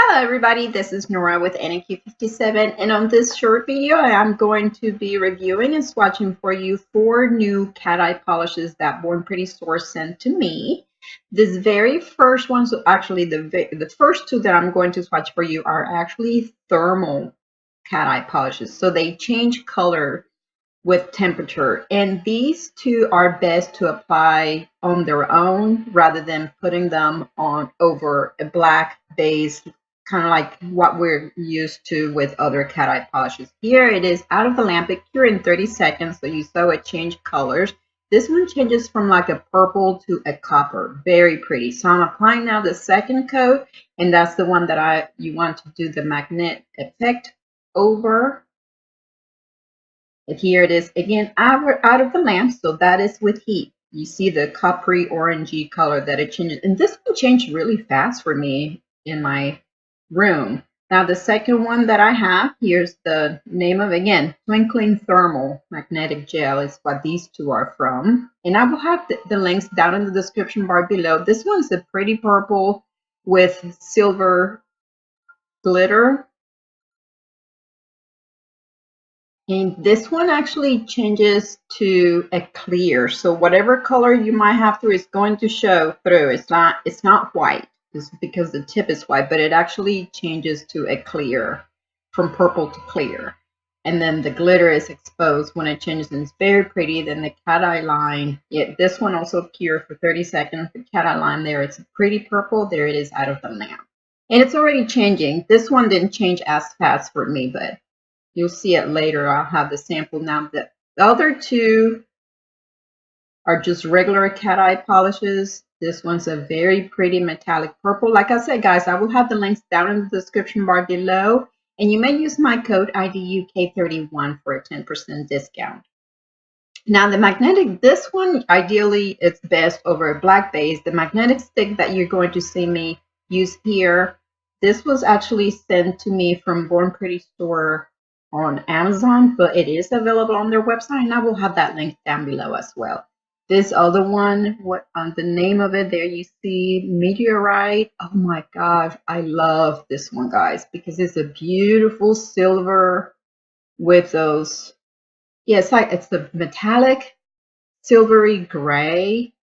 Hello everybody, this is Nora with NQ57, and on this short video I am going to be reviewing and swatching for you 4 new cat eye polishes that Born Pretty Store sent to me. This very first one, so actually the first two that I'm going to swatch for you are actually thermal cat eye polishes, so they change color with temperature, and these two are best to apply on their own rather than putting them on over a black base, kind of like what we're used to with other cat eye polishes. Here it is out of the lamp, it cure in 30 seconds, so you saw it change colors. This one changes from like a purple to a copper, very pretty. So I'm applying now the second coat, and that's the one that you want to do the magnet effect over. And here it is again out of the lamp, so that is with heat. You see the coppery orangey color that it changes, and this one changed really fast for me in my room. Now the second one that I have, here's the name of, again, Twinkling Thermal Magnetic Gel is what these two are from, and I will have the links down in the description bar below. This one's a pretty purple with silver glitter. And this one actually changes to a clear. So whatever color you might have through is going to show through. It's not white. It's because the tip is white, but it actually changes to a clear, from purple to clear. And then the glitter is exposed when it changes, and it's very pretty. Then the cat eye line, this one also cured for 30 seconds. The cat eye line there, it's a pretty purple. There it is out of the lamp. And it's already changing. This one didn't change as fast for me, but you'll see it later. I'll have the sample now. The other two are just regular cat eye polishes. This one's a very pretty metallic purple. Like I said, guys, I will have the links down in the description bar below. And you may use my code IDUK31 for a 10% discount. Now the magnetic, this one, ideally, it's best over a black base. The magnetic stick that you're going to see me use here, this was actually sent to me from Born Pretty Store on Amazon, but it is available on their website, and I will have that link down below as well. This other one, the name of it there, you see Meteorite. Oh my gosh, I love this one, guys, because it's a beautiful silver with those, it's the metallic silvery gray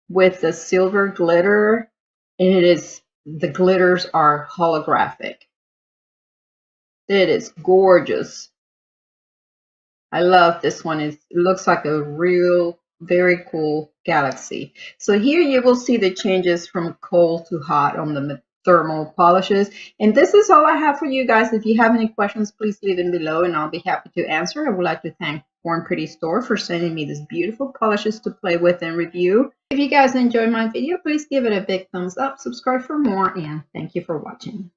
with the silver glitter, and the glitters are holographic. It is gorgeous. I love this one. It looks like a real, very cool galaxy. So here you will see the changes from cold to hot on the thermal polishes. And this is all I have for you guys. If you have any questions, please leave them below and I'll be happy to answer. I would like to thank Born Pretty Store for sending me these beautiful polishes to play with and review. If you guys enjoyed my video, please give it a big thumbs up, subscribe for more, and thank you for watching.